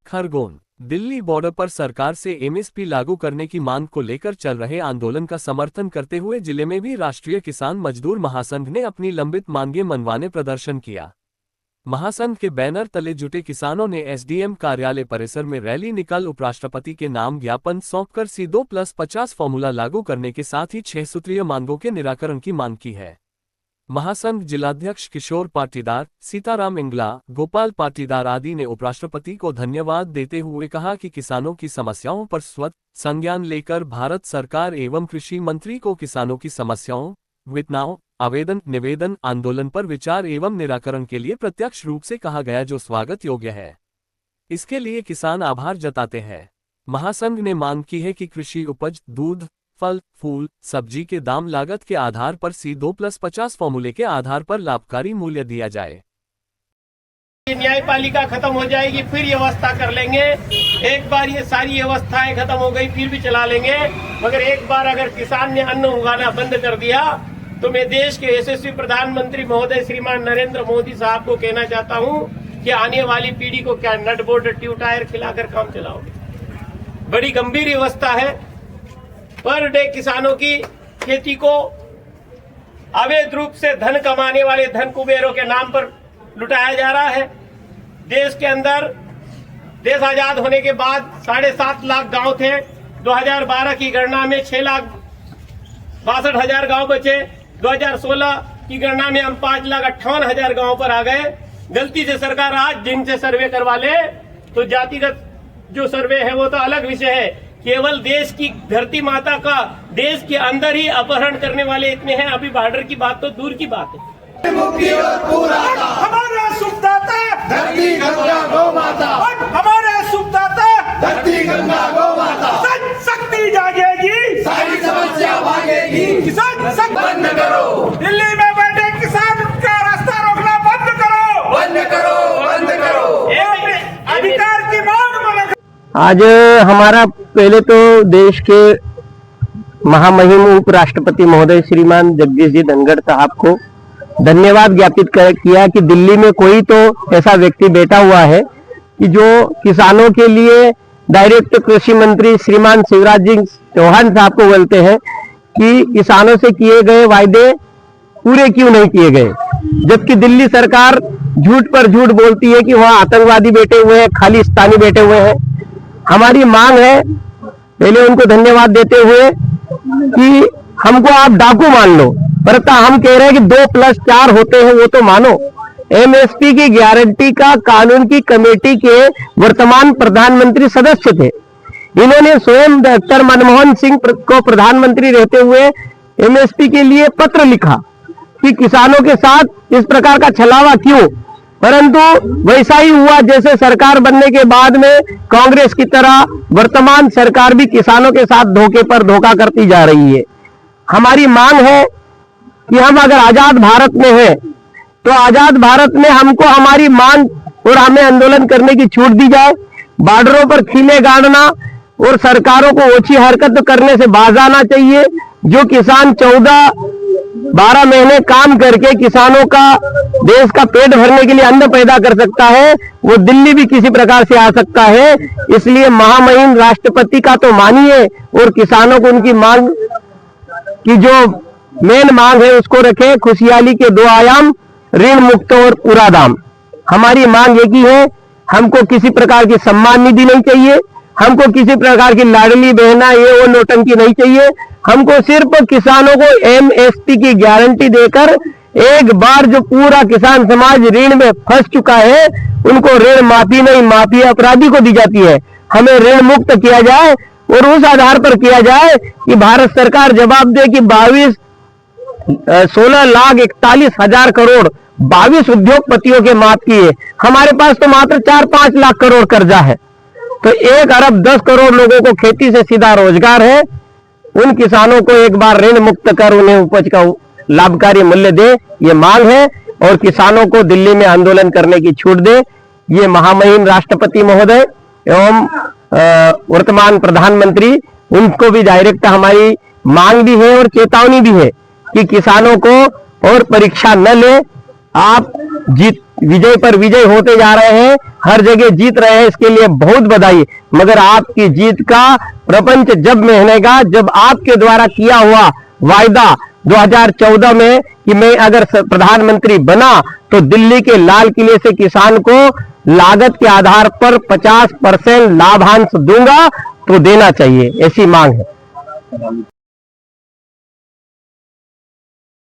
Khargone Delhi border पर सरकार से एमएसपी लागू करने की मांग को लेकर चल रहे आंदोलन का समर्थन करते हुए जिले में भी राष्ट्रीय किसान मजदूर महासंघ ने अपनी लंबित मांगें मनवाने प्रदर्शन किया। महासंघ के बैनर तले जुटे किसानों ने एसडीएम कार्यालय परिसर में रैली निकाल उपराष्ट्रपति के नाम ज्ञापन सौंपकर C2+50 फॉर्मूला लागू करने के साथ ही 6 सूत्रीय मांगों के निराकरण की मांग की है। महासंघ जिलाध्यक्ष किशोर पाटीदार, सीताराम इंगला, गोपाल पाटीदार आदि ने उपराष्ट्रपति को धन्यवाद देते हुए कहा कि किसानों की समस्याओं पर स्वतः संज्ञान लेकर भारत सरकार एवं कृषि मंत्री को किसानों की समस्याओं, वेदनाओं, आवेदन निवेदन आंदोलन पर विचार एवं निराकरण के लिए प्रत्यक्ष रूप से कहा गया, जो स्वागत योग्य है। इसके लिए किसान आभार जताते हैं। महासंघ ने मांग की है कि कृषि उपज, दूध, फल, फूल, सब्जी के दाम लागत के आधार पर C2+50 फॉर्मूले के आधार पर लाभकारी मूल्य दिया जाए। न्यायपालिका खत्म हो जाएगी, फिर व्यवस्था कर लेंगे। एक बार ये सारी व्यवस्थाएं खत्म हो गई फिर भी चला लेंगे, मगर एक बार अगर किसान ने अन्न उगाना बंद कर दिया तो मैं देश के यशस्वी प्रधानमंत्री महोदय श्रीमान नरेंद्र मोदी साहब को कहना चाहता हूं कि आने वाली पीढ़ी को क्या नट बोल्ट ट्यूब टायर खिलाकर काम चलाओगे। बड़ी गंभीर व्यवस्था है। पर डे किसानों की खेती को अवैध रूप से धन कमाने वाले धन कुबेरों के नाम पर लुटाया जा रहा है। देश के अंदर देश आजाद होने के बाद 7.5 लाख गांव थे। 2012 की गणना में 6,62,000 गांव बचे। 2016 की गणना में हम 5,58,000 गांव पर आ गए। गलती से सरकार आज दिन से सर्वे करवा ले तो जातिगत जो सर्वे है वो तो अलग विषय है। केवल देश की धरती माता का देश के अंदर ही अपहरण करने वाले इतने हैं, अभी बॉर्डर की बात तो दूर की बात है। हमारा सुखदाता धरती गंगा गौ माता, हमारा सुखदाता धरती गंगा गौ माता, शक्ति जागेगी, सारी समस्या भागेगी। किसान शक्ति बंद करो, दिल्ली में बैठे किसान का रास्ता रोकना बंद करो, बंद करो, बंद करो। अधिकार की मांग में आज हमारा पहले तो देश के महामहिम उपराष्ट्रपति महोदय श्रीमान जगदीश जी धनखड़ साहब को धन्यवाद ज्ञापित किया कि दिल्ली में कोई तो ऐसा व्यक्ति बैठा हुआ है कि जो किसानों के लिए डायरेक्ट कृषि मंत्री श्रीमान शिवराज जी चौहान साहब को बोलते हैं कि किसानों से किए गए वायदे पूरे क्यों नहीं किए गए, जबकि दिल्ली सरकार झूठ पर झूठ बोलती है कि वहां आतंकवादी बैठे हुए हैं, खालिस्तानी बैठे हुए हैं। हमारी मांग है, पहले उनको धन्यवाद देते हुए कि हमको आप डाकू मान लो, पर हम कह रहे हैं कि 2+4 होते हैं वो तो मानो। एमएसपी की गारंटी का कानून की कमेटी के वर्तमान प्रधानमंत्री सदस्य थे। इन्होंने स्वयं डॉक्टर मनमोहन सिंह को प्रधानमंत्री रहते हुए एमएसपी के लिए पत्र लिखा कि किसानों के साथ इस प्रकार का छलावा क्यों, परंतु वैसा ही हुआ जैसे सरकार बनने के बाद में कांग्रेस की तरह वर्तमान सरकार भी किसानों के साथ धोखे पर धोखा करती जा रही है। हमारी मांग है कि हम अगर आजाद भारत में हैं तो आजाद भारत में हमको हमारी मांग और हमें आंदोलन करने की छूट दी जाए। बॉर्डरों पर खीले गाड़ना और सरकारों को ओछी हरकत करने से बाज आना चाहिए। जो किसान 14-12 महीने काम करके किसानों का देश का पेट भरने के लिए अन्न पैदा कर सकता है, वो दिल्ली भी किसी प्रकार से आ सकता है। इसलिए महामहिम राष्ट्रपति का तो मानिए और किसानों को उनकी मांग की जो मेन मांग है उसको रखे। खुशहाली के 2 आयाम, ऋण मुक्त और पूरा दाम। हमारी मांग एक ही है, हमको किसी प्रकार की सम्मान निधि नहीं चाहिए, हमको किसी प्रकार की लाडली बहना ये वो नोटंकी नहीं चाहिए। हमको सिर्फ किसानों को एमएसपी की गारंटी देकर एक बार जो पूरा किसान समाज ऋण में फंस चुका है उनको ऋण माफी नहीं, माफी अपराधी को दी जाती है। हमें ऋण मुक्त किया जाए और उस आधार पर किया जाए कि भारत सरकार जवाब दे कि 16,41,000 करोड़ 22 उद्योगपतियों के माफ किए। हमारे पास तो मात्र 4-5 लाख करोड़ कर्जा है, तो 1 अरब 10 करोड़ लोगों को खेती से सीधा रोजगार है। उन किसानों को एक बार ऋण मुक्त कर उन्हें उपज का लाभकारी मूल्य दे, ये मांग है। और किसानों को दिल्ली में आंदोलन करने की छूट दे। ये महामहिम राष्ट्रपति महोदय एवं वर्तमान प्रधानमंत्री, उनको भी डायरेक्ट हमारी मांग भी है और चेतावनी भी है कि किसानों को और परीक्षा न ले। आप जीत विजय पर विजय होते जा रहे हैं। हर जगह जीत रहे हैं, इसके लिए बहुत बधाई। मगर आपकी जीत का प्रपंच जब महनेगा जब आपके द्वारा किया हुआ वायदा 2014 में कि मैं अगर प्रधानमंत्री बना तो दिल्ली के लाल किले से किसान को लागत के आधार पर 50% लाभांश दूंगा, तो देना चाहिए, ऐसी मांग है।